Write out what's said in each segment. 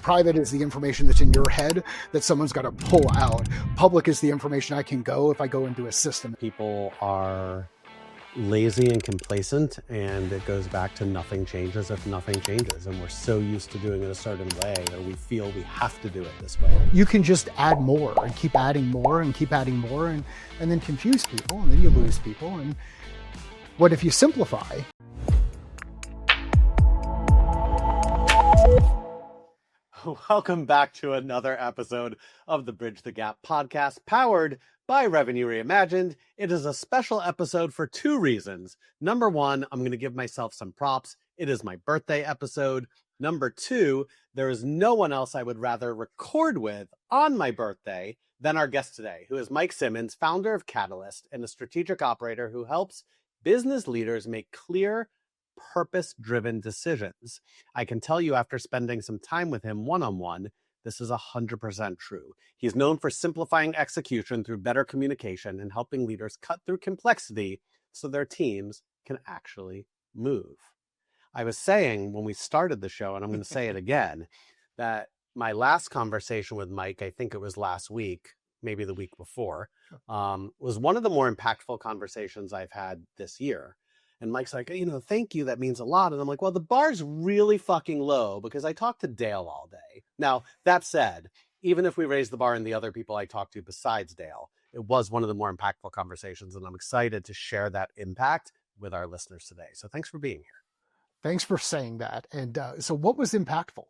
Private is the information that's in your head that someone's got to pull out. Public is the information I can go if I go into a system. People are lazy and complacent, and it goes back to nothing changes if nothing changes. And we're so used to doing it a certain way, or we feel we have to do it this way. You can just add more and keep adding more and keep adding more and then confuse people, and then you lose people. And what if you simplify? Welcome back to another episode of the Bridge the Gap podcast, powered by Revenue Reimagined. It is a special episode for two reasons. Number one, I'm going to give myself some props. It is my birthday episode. Number two, there is no one else I would rather record with on my birthday than our guest today, who is Mike Simmons, founder of Catalyst and a strategic operator who helps business leaders make clear, purpose-driven decisions. I can tell you after spending some time with him one-on-one, this is 100% true. He's known for simplifying execution through better communication and helping leaders cut through complexity so their teams can actually move. I was saying when we started the show, and I'm going to say it again, that my last conversation with Mike, I think it was last week, maybe the week before, was one of the more impactful conversations I've had this year. And Mike's like, thank you. That means a lot. And I'm like, well, the bar's really fucking low because I talked to Dale all day. Now, that said, even if we raise the bar and the other people I talked to besides Dale, it was one of the more impactful conversations. And I'm excited to share that impact with our listeners today. So thanks for being here. Thanks for saying that. And so what was impactful?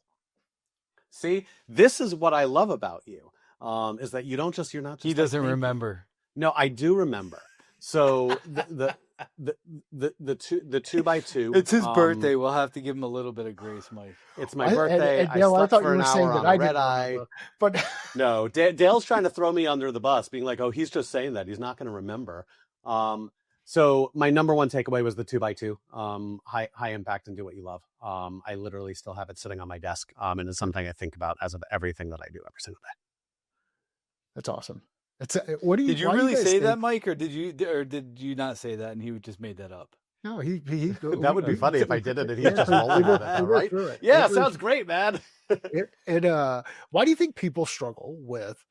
See, this is what I love about you, is that you're not just. He doesn't remember. No, I do remember. So the 2x2. It's his birthday. We'll have to give him a little bit of grace, Mike. It's my birthday. And Dale, I thought for you an were saying hour that on I a red didn't eye. remember. But no, Dale's trying to throw me under the bus, being like, "Oh, he's just saying that. He's not going to remember." So my number one takeaway was the 2x2. High impact and do what you love. I literally still have it sitting on my desk, and it's something I think about as of everything that I do every single day. That's awesome. What do you? Did you really say that, Mike, or did you not say that and he just made that up? No, he That would be funny if I did it and he's just rolling with it, right? Yeah, sounds great, man. Why do you think people struggle with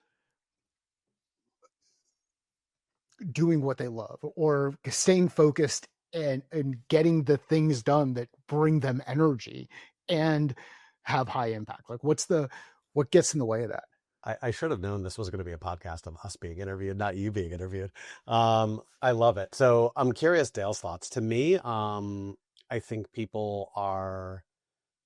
doing what they love or staying focused and getting the things done that bring them energy and have high impact? Like what gets in the way of that? I should have known this was going to be a podcast of us being interviewed, not you being interviewed. I love it. So I'm curious, Dale's thoughts. To me, I think people are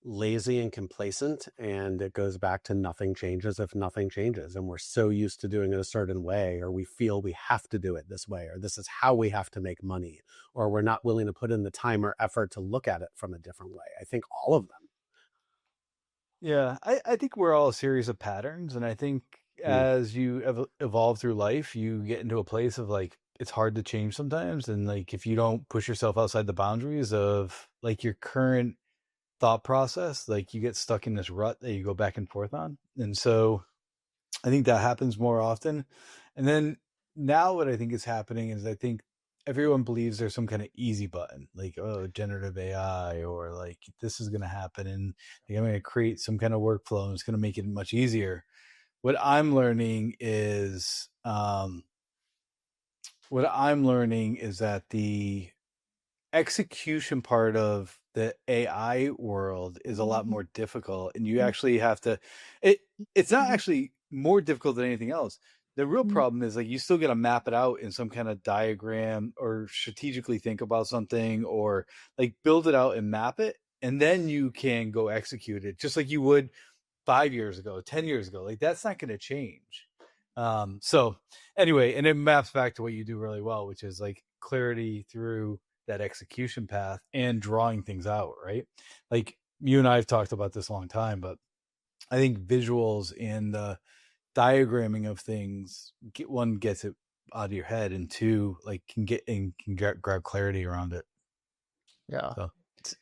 lazy and complacent, and it goes back to nothing changes if nothing changes. And we're so used to doing it a certain way, or we feel we have to do it this way, or this is how we have to make money, or we're not willing to put in the time or effort to look at it from a different way. I think all of them. Yeah, I think we're all a series of patterns. And I think as you evolve through life, you get into a place of like, it's hard to change sometimes. And like, if you don't push yourself outside the boundaries of like your current thought process, like you get stuck in this rut that you go back and forth on. And so I think that happens more often. And then now what I think is happening is I think everyone believes there's some kind of easy button, like, oh, generative AI, or like this is going to happen. And like, I'm going to create some kind of workflow and it's going to make it much easier. What I'm learning is that the execution part of the AI world is a lot more difficult. And you actually have to, it's not actually more difficult than anything else. The real problem is like you still got to map it out in some kind of diagram or strategically think about something or like build it out and map it. And then you can go execute it just like you would 5 years ago, 10 years ago. Like that's not going to change. So anyway, and it maps back to what you do really well, which is like clarity through that execution path and drawing things out, right? Like you and I have talked about this a long time, but I think visuals and the diagramming of things, one gets it out of your head, and two, like can grab clarity around it. Yeah. So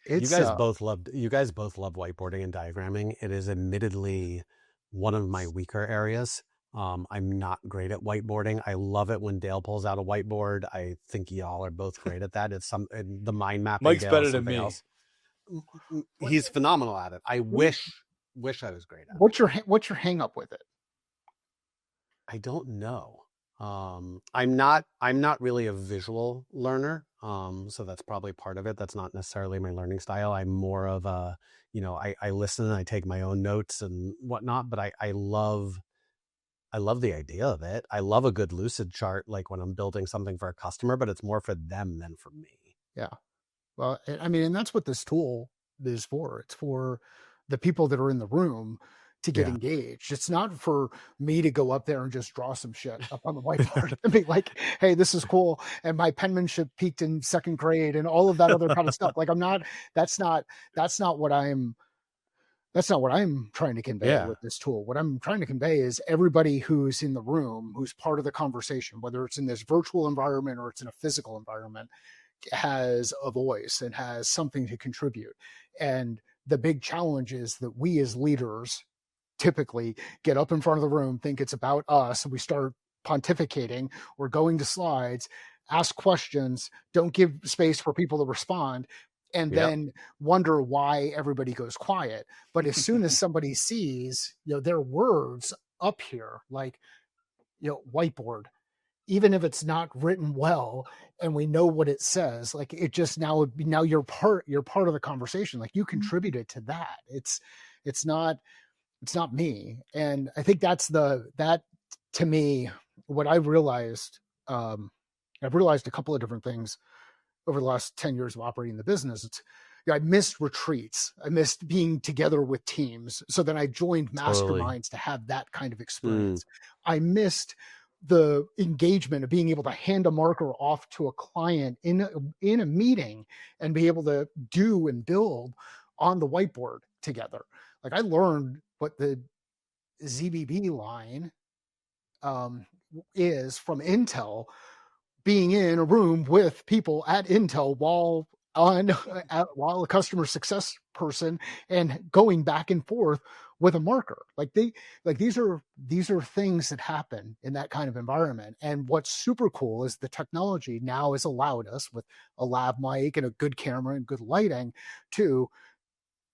you guys both love whiteboarding and diagramming. It is admittedly one of my weaker areas. I'm not great at whiteboarding. I love it when Dale pulls out a whiteboard. I think y'all are both great at that. It's the mind mapping. Mike's better than me. He's phenomenal at it. I wish wish I was great at. What's your hang up with it? I don't know. I'm not really a visual learner. So that's probably part of it. That's not necessarily my learning style. I'm more of a, I listen, I take my own notes and whatnot, but I love the idea of it. I love a good lucid chart, like when I'm building something for a customer, but it's more for them than for me. Yeah. Well, I mean, and that's what this tool is for. It's for the people that are in the room to get engaged. It's not for me to go up there and just draw some shit up on the whiteboard and be like, hey, this is cool. And my penmanship peaked in second grade and all of that other kind of stuff. Like that's not what I'm trying to convey with this tool. What I'm trying to convey is everybody who's in the room, who's part of the conversation, whether it's in this virtual environment or it's in a physical environment, has a voice and has something to contribute. And the big challenge is that we as leaders typically get up in front of the room, think it's about us, and we start pontificating or going to slides, ask questions, don't give space for people to respond, and then wonder why everybody goes quiet. But as soon as somebody sees, their words up here, like, whiteboard, even if it's not written well and we know what it says, like it just now you're part of the conversation. Like you contributed to that. It's not me. And I think that to me, what I've realized a couple of different things over the last 10 years of operating the business. I missed retreats. I missed being together with teams. So then I joined masterminds to have that kind of experience. I missed the engagement of being able to hand a marker off to a client in a meeting and be able to do and build on the whiteboard together. Like I learned what the ZBB line is from Intel, being in a room with people at Intel while a customer success person and going back and forth with a marker. These are things that happen in that kind of environment. And what's super cool is the technology now has allowed us, with a lav mic and a good camera and good lighting, to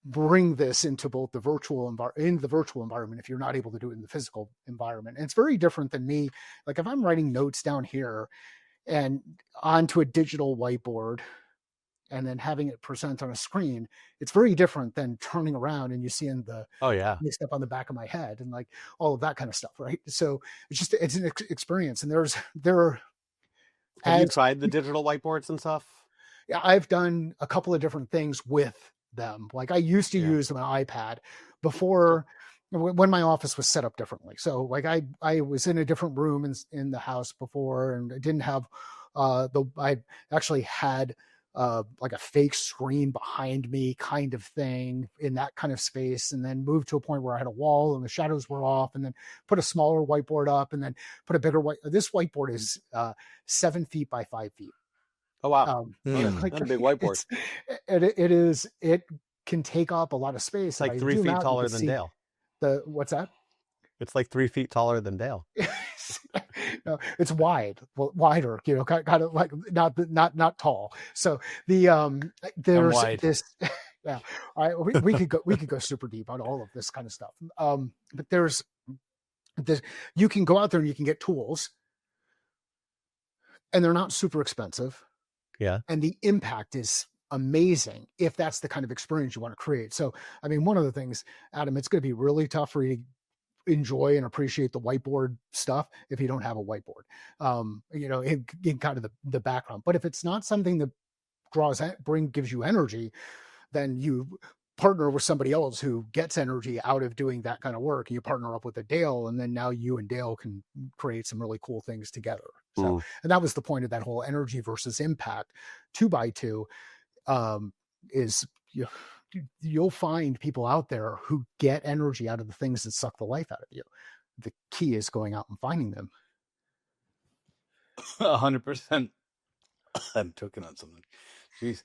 bring this into both the virtual environment if you're not able to do it in the physical environment. And it's very different than me. Like if I'm writing notes down here and onto a digital whiteboard and then having it present on a screen, it's very different than turning around and you seeing the mixed up on the back of my head and like all of that kind of stuff, right? So it's an experience. And have you tried the digital whiteboards and stuff? Yeah, I've done a couple of different things with them. Like I used to use my iPad before, when my office was set up differently. So like I was in a different room in the house before, and I didn't have I actually had like a fake screen behind me kind of thing in that kind of space, and then moved to a point where I had a wall and the shadows were off, and then put a smaller whiteboard up, and then put a bigger this whiteboard is 7 feet by 5 feet. Oh wow. That's a big whiteboard. It can take up a lot of space. It's like 3 feet taller than Dale. What's that? It's like 3 feet taller than Dale. No, it's wider, kind of like not tall. So there's this, yeah. We could go super deep on all of this kind of stuff. But there's this, you can go out there and you can get tools, and they're not super expensive. Yeah. And the impact is amazing if that's the kind of experience you want to create. So, I mean, one of the things, Adam, it's going to be really tough for you to enjoy and appreciate the whiteboard stuff if you don't have a whiteboard, in kind of the background. But if it's not something that gives you energy, then you partner with somebody else who gets energy out of doing that kind of work. You partner up with a Dale, and then now you and Dale can create some really cool things together. So, and that was the point of that whole energy versus impact 2x2, is you'll find people out there who get energy out of the things that suck the life out of you. The key is going out and finding them. 100%. I'm choking on something. Jeez.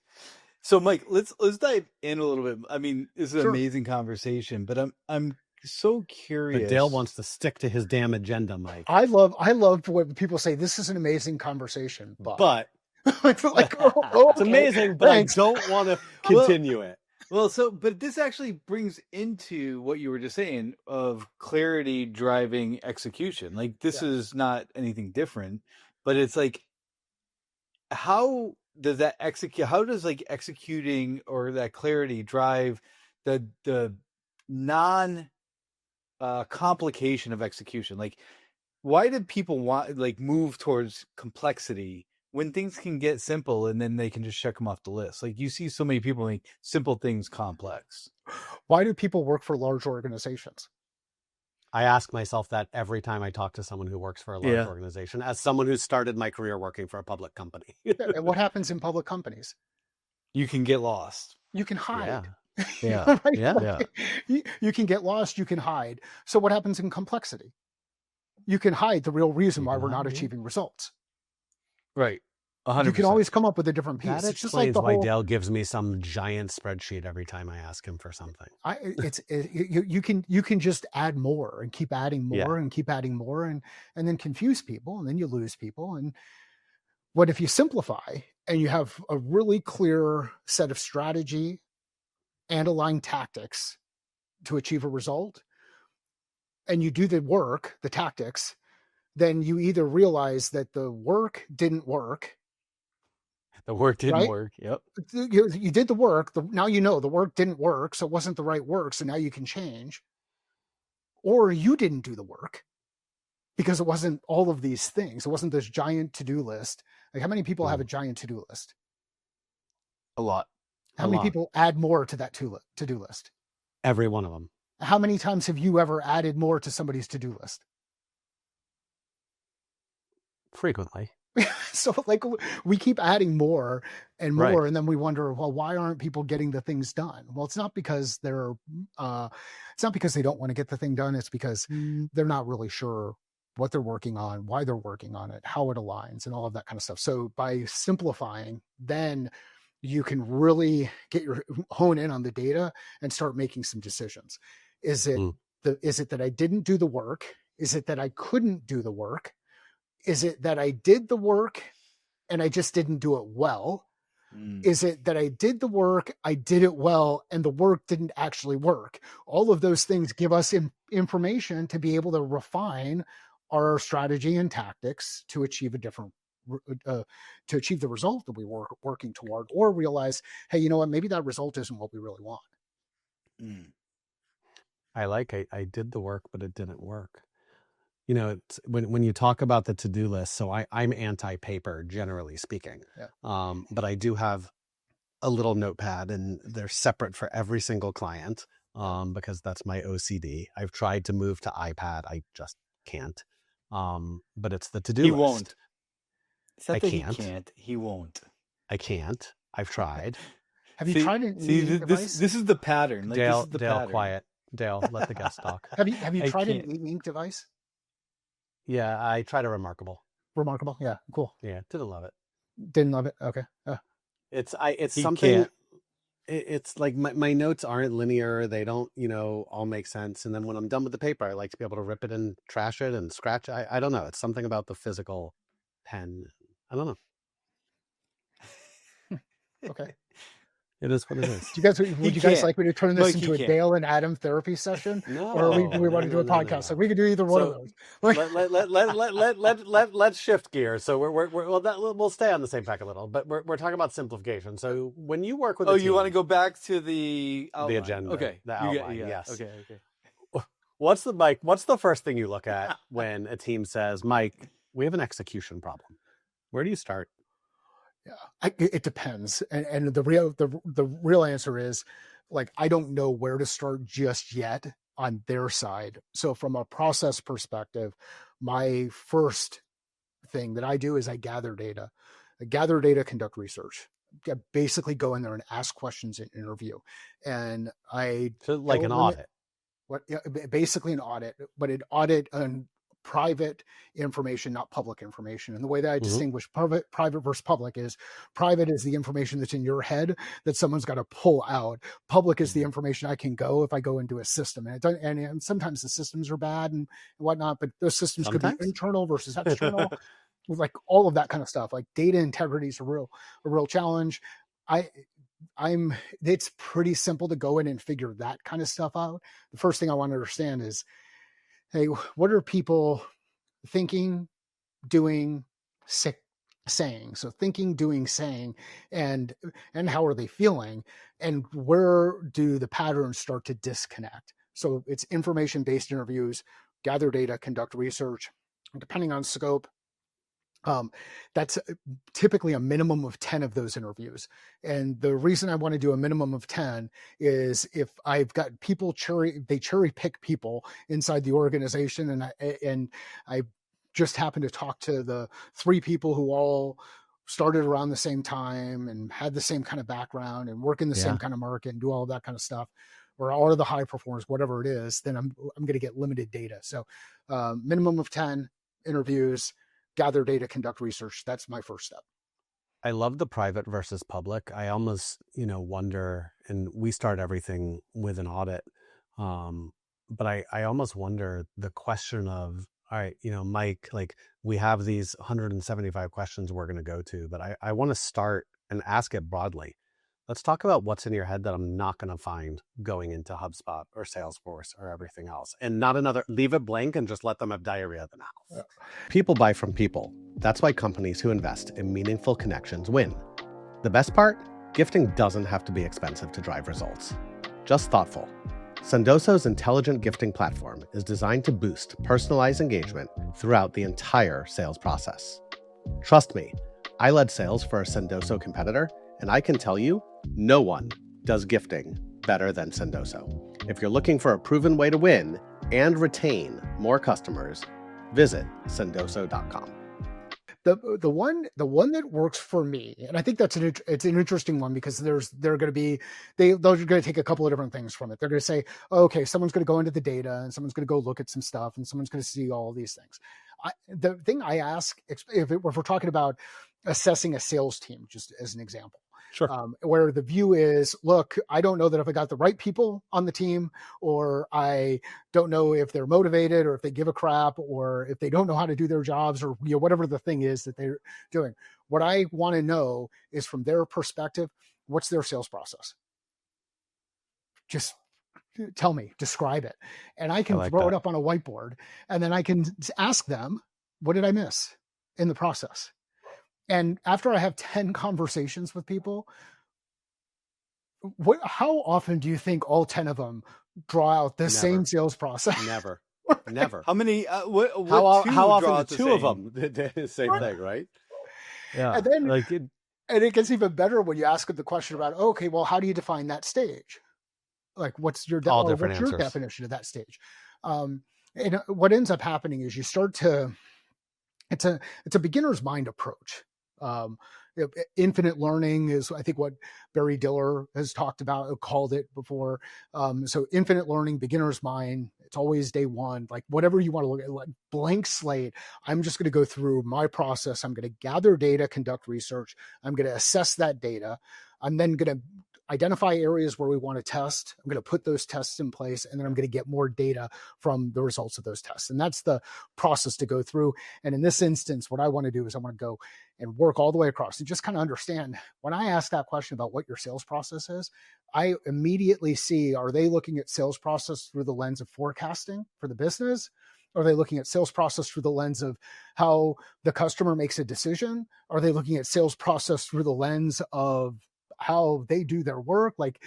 So Mike, let's dive in a little bit. I mean, this is an amazing conversation, but I'm so curious. But Dale wants to stick to his damn agenda, Mike. I love when people say this is an amazing conversation, but it's amazing, but thanks. I don't want to continue it. Well, but this actually brings into what you were just saying of clarity driving execution. Like this is not anything different, but it's like, how does that execute? How does like executing or that clarity drive the non complication of execution? Like, why did people want like move towards complexity when things can get simple and then they can just check them off the list? Like you see so many people make simple things complex. Why do people work for large organizations? I ask myself that every time I talk to someone who works for a large organization, as someone who started my career working for a public company. And what happens in public companies? You can get lost. You can hide. Yeah. Right? Yeah. Like, you can get lost, you can hide. So what happens in complexity? You can hide the real reason why we're not achieving results. Right. 100%. You can always come up with a different piece. That it's just like why Dale gives me some giant spreadsheet every time I ask him for something. You can just add more and keep adding more and keep adding more and then confuse people, and then you lose people. And what if you simplify and you have a really clear set of strategy and aligned tactics to achieve a result, and you do the work, the tactics, then you either realize that the work didn't work. The work didn't work. Yep. You did the work. Now you know the work didn't work, so it wasn't the right work. So now you can change. Or you didn't do the work because it wasn't all of these things. It wasn't this giant to-do list. Like, how many people have a giant to-do list? A lot. How many people add more to that to-do list? Every one of them. How many times have you ever added more to somebody's to-do list? Frequently. So like we keep adding more and more, and then we wonder, well, why aren't people getting the things done? Well, it's not because they don't want to get the thing done. It's because they're not really sure what they're working on, why they're working on it, how it aligns, and all of that kind of stuff. So by simplifying, then you can really hone in on the data and start making some decisions. Is it that I didn't do the work? Is it that I couldn't do the work? Is it that I did the work and I just didn't do it well? Is it that I did the work, I did it well, and the work didn't actually work? All of those things give us information to be able to refine our strategy and tactics to achieve to achieve the result that we were working toward, or realize, hey, you know what, maybe that result isn't what we really want. I did the work, but it didn't work. You know, it's, when you talk about the to-do list, so I'm anti-paper, generally speaking. But I do have a little notepad, and they're separate for every single client because that's my OCD. I've tried to move to iPad. I just can't. But it's the to-do list. He won't. I can't. He can't. He won't. I can't. I've tried. Have you tried an e-ink device? This is the pattern. Like, Dale, this is the Dale, pattern. Quiet. Dale, let the guest talk. Have you tried an e-ink device? Yeah, I tried a Remarkable. Remarkable. Yeah, cool. Yeah, didn't love it. Didn't love it. Okay. It's something. It's like my notes aren't linear. They don't, all make sense. And then when I'm done with the paper, I like to be able to rip it and trash it and scratch. I don't know. It's something about the physical pen. I don't know. Okay. It is what it is. Would you guys like me to turn this into a Dale and Adam therapy session? No. Or do we want to do a podcast? Like, we could do either one of those. Let's shift gears. So we'll stay on the same track a little, but we're talking about simplification. So when you work with a team, you want to go back to the outline. The agenda, okay, the outline, yes. Okay. What's the first thing you look at when a team says, Mike, we have an execution problem? Where do you start? Yeah, it depends, and the real answer is, like, I don't know where to start just yet on their side. So from a process perspective, my first thing that I do is I gather data, conduct research, basically go in there and ask questions and interview, and like an audit. Basically an audit, but an audit on private information, not public information. And the way that I distinguish private versus public is private is the information that's in your head that someone's got to pull out. Public is the information I can go if I go into a system, and sometimes the systems are bad and whatnot, but those systems could be internal versus external, with like all of that kind of stuff. Like data integrity is a real challenge. it's pretty simple to go in and figure that kind of stuff out. The first thing I want to understand is, hey, what are people thinking, doing, saying? So thinking, doing, saying, and how are they feeling, and where do the patterns start to disconnect? So it's information-based interviews, gather data, conduct research. Depending on scope, that's typically a minimum of 10 of those interviews. And the reason I want to do a minimum of 10 is if I've got people cherry pick people inside the organization, and I just happen to talk to the 3 people who all started around the same time and had the same kind of background and work in the same kind of market and do all of that kind of stuff, or all of the high performers, whatever it is, then I'm going to get limited data. So minimum of 10 interviews, gather data, conduct research. That's my first step. I love the private versus public. I almost, wonder, and we start everything with an audit. But I almost wonder the question of, all right, Mike, like we have these 175 questions we're going to go to, but I want to start and ask it broadly. Let's talk about what's in your head that I'm not going to find going into HubSpot or Salesforce or everything else. And not another, leave it blank and just let them have diarrhea at the mouth. Yeah. People buy from people. That's why companies who invest in meaningful connections win. The best part? Gifting doesn't have to be expensive to drive results. Just thoughtful. Sendoso's intelligent gifting platform is designed to boost personalized engagement throughout the entire sales process. Trust me, I led sales for a Sendoso competitor, and I can tell you, no one does gifting better than Sendoso. If you're looking for a proven way to win and retain more customers, visit sendoso.com. The one that works for me, and I think it's an interesting one, because they're going to be they're going to take a couple of different things from it. They're going to say, oh, okay, someone's going to go into the data, and someone's going to go look at some stuff, and someone's going to see all these things. The thing I ask, if we're talking about assessing a sales team, just as an example, sure, where the view is, look, I don't know that if I got the right people on the team, or I don't know if they're motivated, or if they give a crap, or if they don't know how to do their jobs, or whatever the thing is that they're doing. What I want to know is, from their perspective, what's their sales process? Just tell me, describe it. And I can throw it up on a whiteboard, and then I can ask them, what did I miss in the process? And after I have 10 conversations with people, how often do you think all 10 of them draw out the same sales process? Never. Right? Never. How many? How often do 2 of them the same thing, right? Yeah. And then, and it gets even better when you ask them the question about, okay, well, how do you define that stage? Like, what's your definition of that stage? And what ends up happening is you start to, it's a beginner's mind approach. Infinite learning is, I think, what Barry Diller has talked about, called it before. So infinite learning, beginner's mind, it's always day one, like whatever you want to look at, like blank slate. I'm just going to go through my process. I'm going to gather data, conduct research. I'm going to assess that data. I'm then going to identify areas where we want to test. I'm going to put those tests in place, and then I'm going to get more data from the results of those tests. And that's the process to go through. And in this instance, what I want to do is I want to go and work all the way across and just kind of understand, when I ask that question about what your sales process is, I immediately see, are they looking at sales process through the lens of forecasting for the business? Are they looking at sales process through the lens of how the customer makes a decision? Are they looking at sales process through the lens of how they do their work? Like,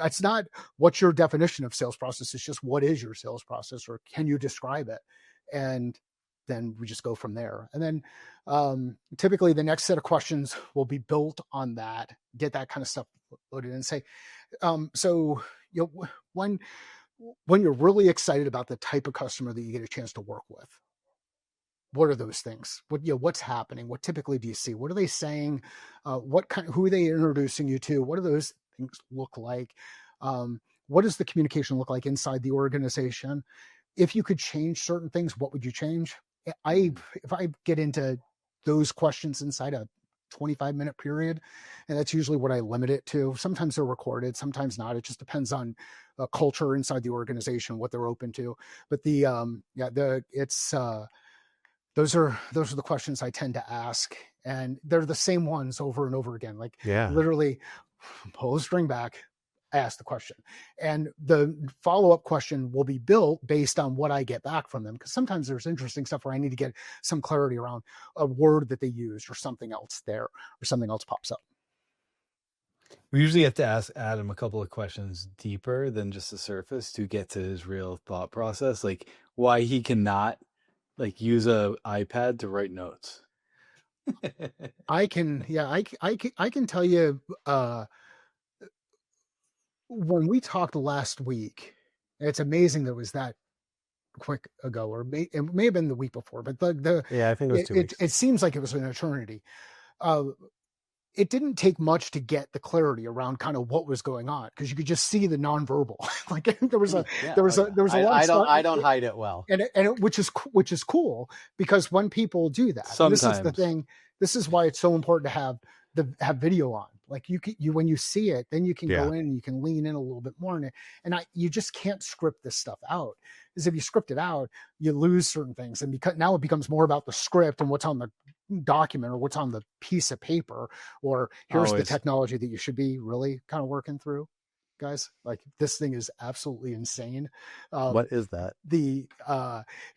it's not what's your definition of sales process. It's just, what is your sales process, or can you describe it? And then we just go from there. And then typically the next set of questions will be built on that, get that kind of stuff loaded, and say, so when you're really excited about the type of customer that you get a chance to work with, what are those things? What's happening? What typically do you see? What are they saying? Who are they introducing you to? What do those things look like? What does the communication look like inside the organization? If you could change certain things, what would you change? If I get into those questions inside a 25-minute period, and that's usually what I limit it to. Sometimes they're recorded, sometimes not. It just depends on culture inside the organization, what they're open to. But those are the questions I tend to ask, and they're the same ones over and over again. Like, literally, pull the string back, ask the question. And the follow-up question will be built based on what I get back from them. Because sometimes there's interesting stuff where I need to get some clarity around a word that they used or something else there, or something else pops up. We usually have to ask Adam a couple of questions deeper than just the surface to get to his real thought process, like why he cannot like use a iPad to write notes. I can tell you, when we talked last week, it's amazing that it was that quick ago, or it may have been the week before, but I think it was 2 weeks. It seems like it was an eternity. It didn't take much to get the clarity around kind of what was going on, because you could just see the nonverbal. Like there was a lot of stuff. I don't hide it well, which is cool, because when people do that, this is the thing. This is why it's so important to have video on. Like you when you see it, then you can go in and you can lean in a little bit more. And you just can't script this stuff out. Because if you script it out, you lose certain things. And because now it becomes more about the script and what's on the document or what's on the piece of paper, or here's the technology that you should be really kind of working through, guys. Like this thing is absolutely insane. What is that?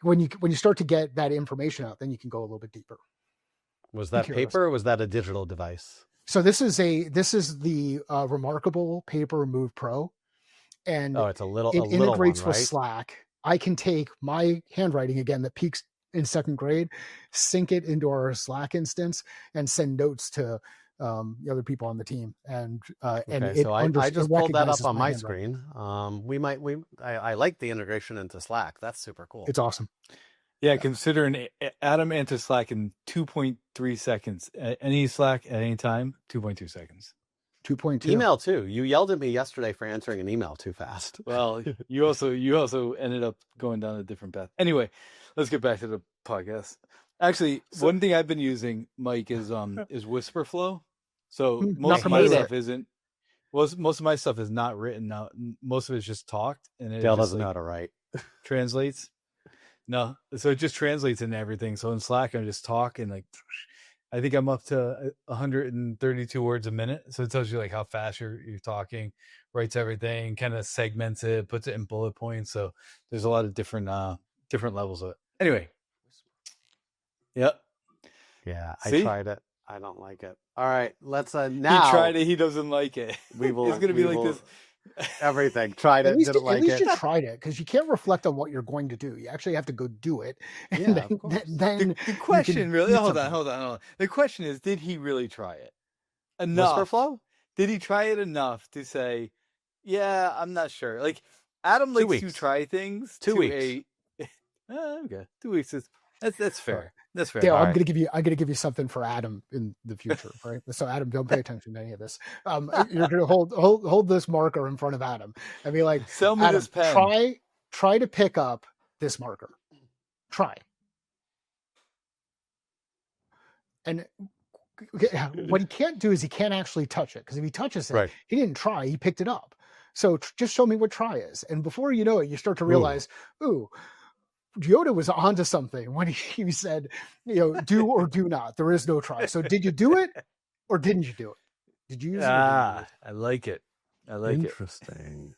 When you start to get that information out, then you can go a little bit deeper. Was that paper or was that a digital device? So this is the Remarkable Paper Move Pro, and it's a little. It integrates one, right? with Slack. I can take my handwriting again that peaks in second grade, sync it into our Slack instance, and send notes to the other people on the team. And I just pulled that up on my screen. I like the integration into Slack. That's super cool. It's awesome. Yeah, considering Adam enters Slack in 2.3 seconds. Any Slack at any time, 2.2 seconds. 2.2. Email too. You yelled at me yesterday for answering an email too fast. Well, you also ended up going down a different path. Anyway, let's get back to the podcast. Actually, one thing I've been using, Mike, is Whisperflow. So most of my stuff isn't. Most of my stuff is not written out. Most of it's just talked, and Dale doesn't know how to write. Translates. No, so it just translates into everything. So in Slack, I just talk, and like, I think I'm up to 132 words a minute. So it tells you like how fast you're talking, writes everything, kind of segments it, puts it in bullet points. So there's a lot of different levels of it. Anyway. Yep. Yeah, I tried it. I don't like it. All right, let's now. He tried it. He doesn't like it. We will. It's going to be like this. Everything. Tried it. At least you tried it, because you can't reflect on what you're going to do. You actually have to go do it. And then the question really. Hold on. The question is, did he really try it enough? Whisperflow? Did he try it enough to say, "Yeah, I'm not sure"? Like Adam likes to try things. 2 weeks. Okay, 2 weeks is that's fair. That's fair. Dale, I'm gonna give you something for Adam in the future, right? So Adam, don't pay attention to any of this. You're gonna hold this marker in front of Adam and be like, "Sell me Adam, this pen. Try to pick up this marker. Try." And what he can't do is he can't actually touch it, because if he touches it, he didn't try. He picked it up. So just show me what try is, and before you know it, you start to realize, ooh. Yoda was onto something when he said, do or do not. There is no try. So did you do it or didn't you do it? Did you use it? I like it. Interesting.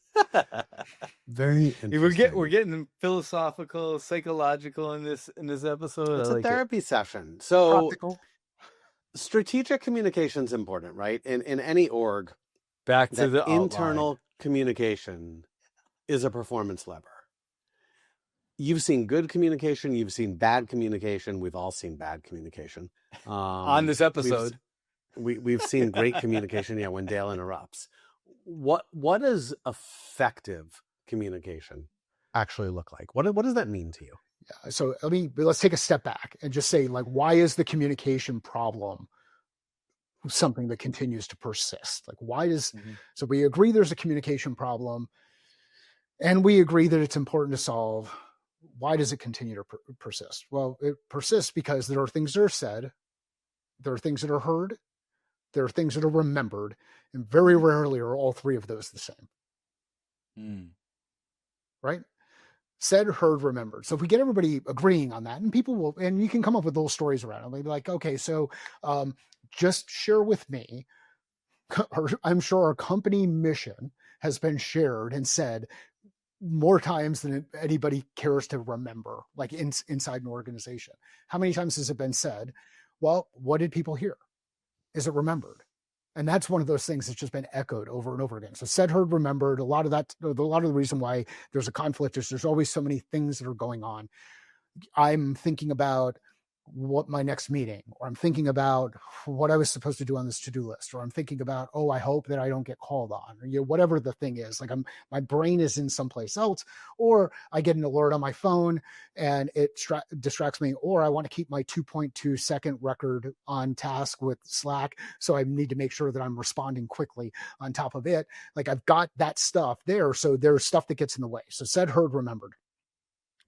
Very interesting. We're getting philosophical, psychological in this episode. It's a therapy session. So practical. Strategic communication is important, right? In any org, back to the internal communication is a performance lever. You've seen good communication. You've seen bad communication. We've all seen bad communication. On this episode. We've seen great communication. Yeah, when Dale interrupts. What does effective communication actually look like? What does that mean to you? Yeah, so let's take a step back and just say, like, why is the communication problem something that continues to persist? Like, why does so we agree there's a communication problem, and we agree that it's important to solve. Why does it continue to persist? Well, it persists because there are things that are said, there are things that are heard, there are things that are remembered, and very rarely are all three of those the same. Right? Said, heard, remembered. So if we get everybody agreeing on that, and people will, and you can come up with little stories around it. They'll be like, okay, so just share with me I'm sure our company mission has been shared and said more times than anybody cares to remember, like inside an organization. How many times has it been said, well, what did people hear? Is it remembered? And that's one of those things that's just been echoed over and over again. So said, heard, remembered. A lot of the reason why there's a conflict is there's always so many things that are going on. I'm thinking about what my next meeting, or I'm thinking about what I was supposed to do on this to-do list, or I'm thinking about, oh, I hope that I don't get called on, or whatever the thing is. Like my brain is in someplace else, or I get an alert on my phone and it distracts me, or I want to keep my 2.2 second record on task with Slack, so I need to make sure that I'm responding quickly on top of it. Like I've got that stuff there, so there's stuff that gets in the way. So said, heard, remembered.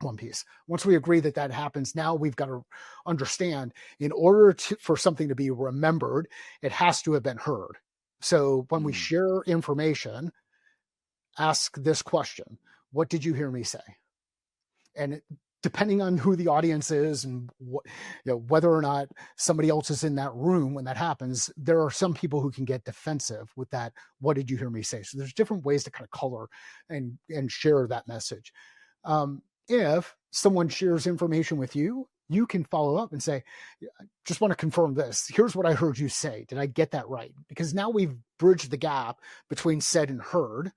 One piece. Once we agree that that happens, now we've got to understand, in order for something to be remembered, it has to have been heard. So when we share information, ask this question: what did you hear me say? And depending on who the audience is and whether or not somebody else is in that room when that happens, there are some people who can get defensive with that. What did you hear me say? So there's different ways to kind of color and share that message. If someone shares information with you, you can follow up and say, just want to confirm this. Here's what I heard you say. Did I get that right? Because now we've bridged the gap between said and heard,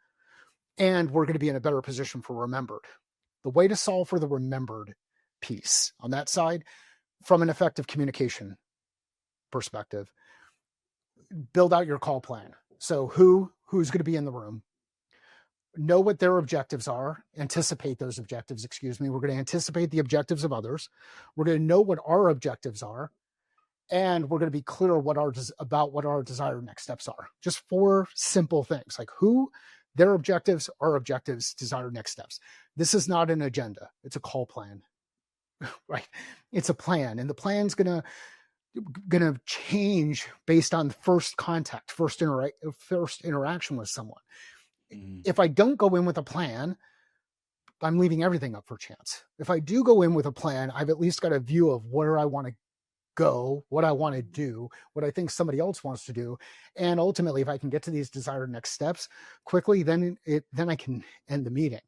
and we're going to be in a better position for remembered. The way to solve for the remembered piece on that side, from an effective communication perspective, build out your call plan. So who's going to be in the room? Know what their objectives are, anticipate those objectives, We're going to anticipate the objectives of others. We're going to know what our objectives are, and we're going to be clear about what our desired next steps are. Just 4 simple things, like who, their objectives, our objectives, desired next steps. This is not an agenda. It's a call plan, right? It's a plan, and the plan's going to change based on first contact, first interaction with someone. If I don't go in with a plan, I'm leaving everything up for chance. If I do go in with a plan, I've at least got a view of where I want to go, what I want to do, what I think somebody else wants to do. And ultimately, if I can get to these desired next steps quickly, then I can end the meeting.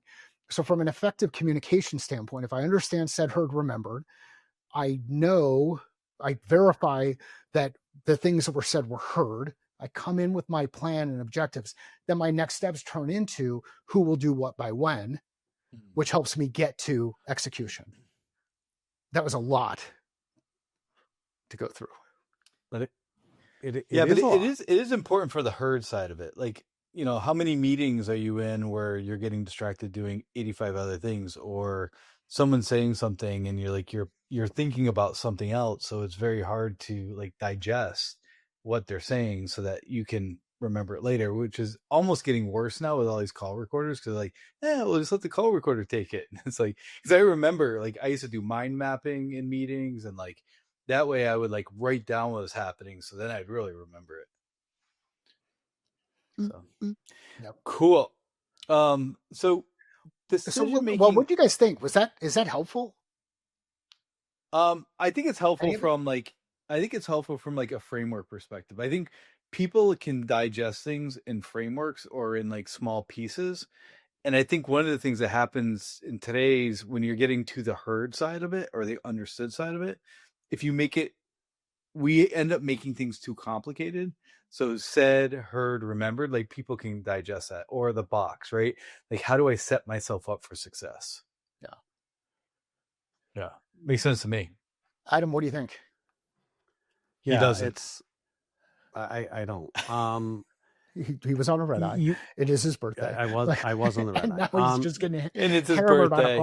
So from an effective communication standpoint, if I understand said, heard, remembered, I verify that the things that were said were heard. I come in with my plan and objectives. Then my next steps turn into who will do what by when, which helps me get to execution. That was a lot to go through. But it is important for the herd side of it. Like, how many meetings are you in where you're getting distracted doing 85 other things, or someone saying something and you're thinking about something else. So it's very hard to like digest what they're saying so that you can remember it later, which is almost getting worse now with all these call recorders. Cause we'll just let the call recorder take it. It's like, cause I remember like I used to do mind mapping in meetings, and like that way I would like write down what was happening. So then I'd really remember it. So Yep. Cool. So making... well, what do you guys think? Is that helpful? I think it's helpful from like a framework perspective. I think people can digest things in frameworks or in like small pieces. And I think one of the things that happens in today's, when you're getting to the heard side of it or the understood side of it, we end up making things too complicated. So said, heard, remembered, like people can digest that. Or the box, right? Like, how do I set myself up for success? Yeah. Makes sense to me. Adam, what do you think? Yeah, he doesn't. I don't. He was on a red eye. It is his birthday. I was on the red eye. Now he's just getting and it's his birthday.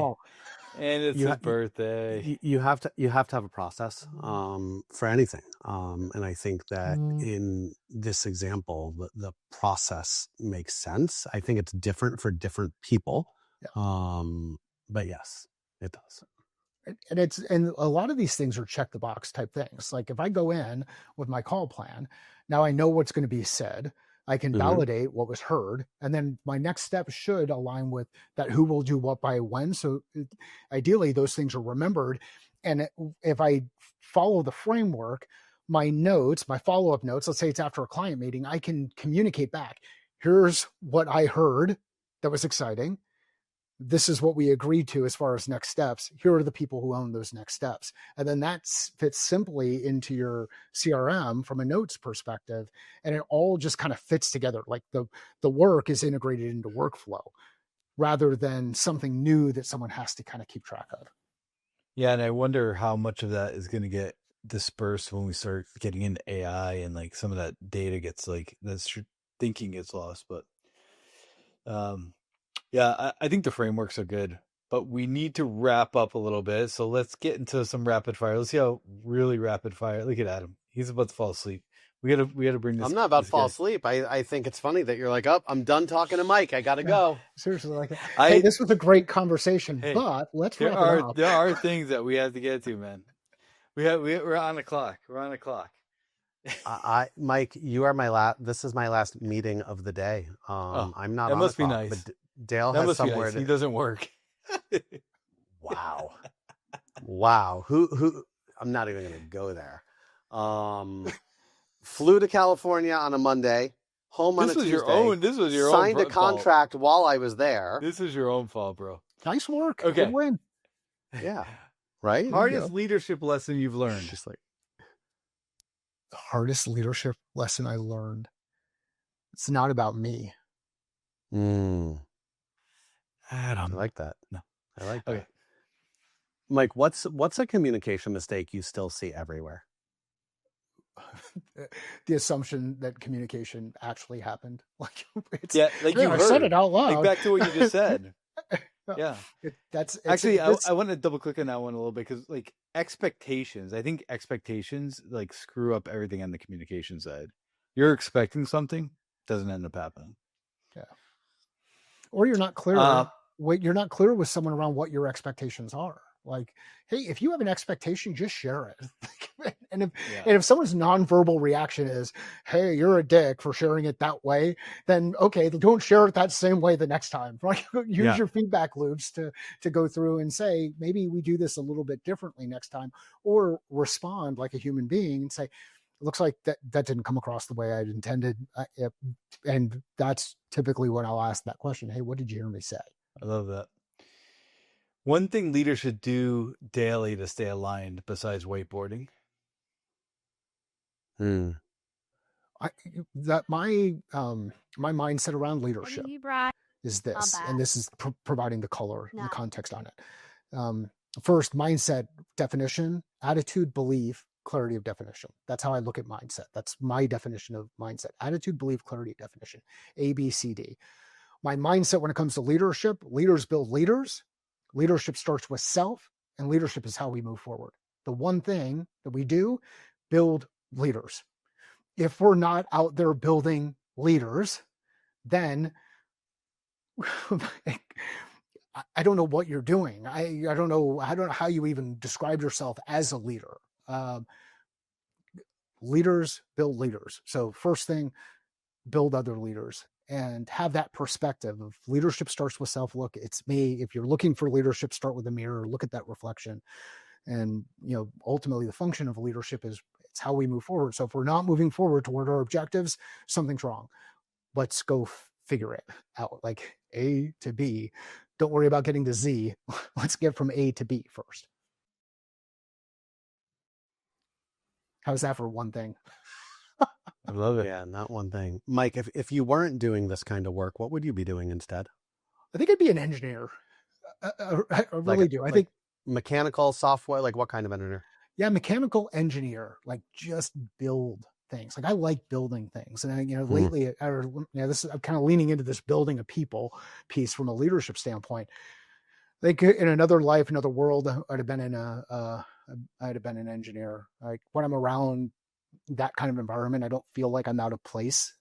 And it's his birthday. You have to have a process for anything. And I think that in this example, the process makes sense. I think it's different for different people. Yeah. But yes, it does. And a lot of these things are check the box type things. Like if I go in with my call plan, now I know what's going to be said. I can validate what was heard, and then my next step should align with that. Who will do what by when? So ideally, those things are remembered. And if I follow the framework, my notes, my follow-up notes, let's say it's after a client meeting, I can communicate back. Here's what I heard that was exciting. This is what we agreed to as far as next steps. Here are the people who own those next steps. And then that fits simply into your CRM from a notes perspective. And it all just kind of fits together. Like the work is integrated into workflow rather than something new that someone has to kind of keep track of. Yeah. And I wonder how much of that is going to get dispersed when we start getting into AI and like some of that data gets like that's thinking gets lost. But yeah, I think the frameworks are good, but we need to wrap up a little bit. So let's get into some rapid fire. Let's see how really rapid fire. Look at Adam. He's about to fall asleep. We gotta bring this. I'm not about to fall guy. asleep. I think it's funny that you're like, oh, I'm done talking to Mike. I gotta go. Seriously, like, hey, this was a great conversation, Hey, but let's wrap it up. There are things that we have to get to, man. We're on the clock. We're on the clock. Mike, you are my last. This is my last meeting of the day. I'm not. That on must the be clock, nice. But Dale that has must somewhere. Be nice. He doesn't work. Wow. Wow. Who? I'm not even gonna go there. Flew to California on a Monday. Home on a Tuesday. This was your signed own a contract fault. while I was there. This is your own fault, bro. Nice work. Okay. Good win. Yeah. Right. Hardest leadership lesson you've learned. Just like the hardest leadership lesson I learned. It's not about me. Adam. I like that. No, I like that. Okay. Mike, what's a communication mistake you still see everywhere? The assumption that communication actually happened. Like I said it out loud. Like back to what you just said. Yeah. I want to double click on that one a little bit because like expectations. I think expectations like screw up everything on the communication side. You're expecting something, doesn't end up happening. Yeah. Or you're not clear. You're not clear with someone around what your expectations are. Like, hey, if you have an expectation, just share it. and if someone's nonverbal reaction is, hey, you're a dick for sharing it that way, then okay, don't share it that same way the next time. Right? Use your feedback loops to go through and say, maybe we do this a little bit differently next time, or respond like a human being and say, it looks like that didn't come across the way I'd intended. And that's typically when I'll ask that question. Hey, what did you hear me say? I love that. One thing leaders should do daily to stay aligned besides whiteboarding. My mindset around leadership is this, and this is providing the color and the context on it. First, mindset definition, attitude, belief, clarity of definition. That's how I look at mindset. That's my definition of mindset. Attitude, belief, clarity, definition. A, B, C, D. My mindset when it comes to leadership, leaders build leaders. Leadership starts with self, and leadership is how we move forward. The one thing that we do, build leaders. If we're not out there building leaders, then I don't know what you're doing. I don't know how you even describe yourself as a leader. Leaders build leaders. So first thing, build other leaders. And have that perspective of leadership starts with self. Look, it's me. If you're looking for leadership, start with a mirror, look at that reflection. And, ultimately the function of leadership is it's how we move forward. So if we're not moving forward toward our objectives, something's wrong. Let's go figure it out. Like A to B. Don't worry about getting to Z. Let's get from A to B first. How's that for one thing? I love it. Yeah, not one thing. Mike, if you weren't doing this kind of work, what would you be doing instead? I think I'd be an engineer. I really do. I think mechanical, software, like what kind of engineer? Yeah, mechanical engineer, like just build things. Like I like building things. And lately, I'm kind of leaning into this building a people piece from a leadership standpoint. I think in another life, another world, I'd have been an engineer. Like when I'm around that kind of environment, I don't feel like I'm out of place.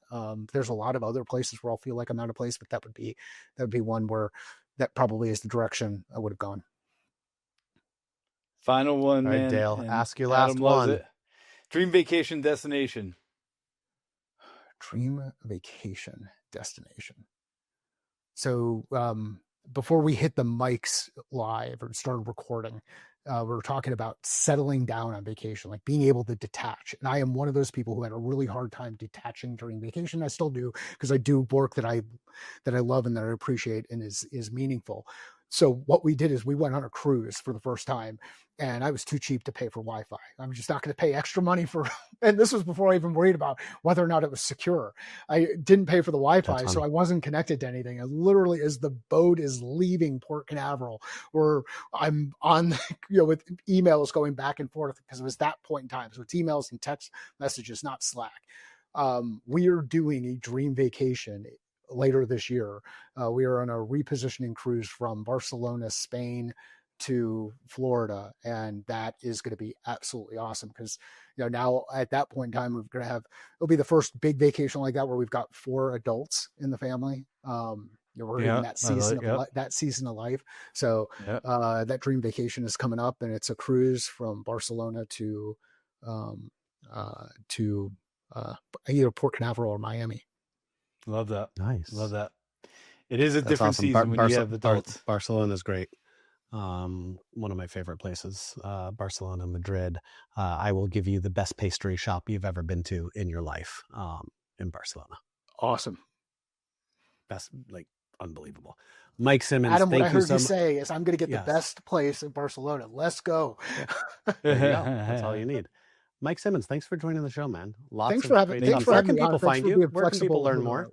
There's a lot of other places where I'll feel like I'm out of place, but that would be one where that probably is the direction I would have gone. Final one, all right, man. Dale, ask your last one. Dream vacation destination. Dream vacation destination. So before we hit the mics live or started recording, we were talking about settling down on vacation, like being able to detach. And I am one of those people who had a really hard time detaching during vacation. I still do, because I do work that I love and that I appreciate and is meaningful. So what we did is we went on a cruise for the first time, and I was too cheap to pay for Wi-Fi. I'm just not going to pay extra money for, and this was before I even worried about whether or not it was secure. I didn't pay for the Wi-Fi, so I wasn't connected to anything. And literally, as the boat is leaving Port Canaveral, or I'm on, with emails going back and forth, because it was that point in time. So it's emails and text messages, not Slack. We are doing a dream vacation later this year. We are on a repositioning cruise from Barcelona, Spain to Florida, and that is going to be absolutely awesome, because now at that point in time we're going to have, it'll be the first big vacation like that where we've got 4 adults in the family. We're in that season of life. So that dream vacation is coming up, and it's a cruise from Barcelona to either Port Canaveral or Miami. Love that. Nice. Love that. It is a different season when you have adults. Barcelona is great. One of my favorite places, Barcelona, Madrid. I will give you the best pastry shop you've ever been to in your life, in Barcelona. Awesome. Best, like, unbelievable. Mike Simmons, Adam, what I heard you say is, I'm going to get the best place in Barcelona. Let's go. There you go. That's all you need. Mike Simmons, thanks for joining the show, man. Thanks for having me. Where can people find you? Where can people learn more?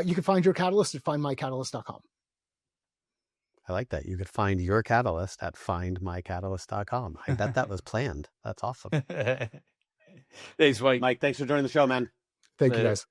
You can find your catalyst at findmycatalyst.com. I like that. You could find your catalyst at findmycatalyst.com. I bet that was planned. That's awesome. Thanks, Mike. Mike, thanks for joining the show, man. Thank you, guys.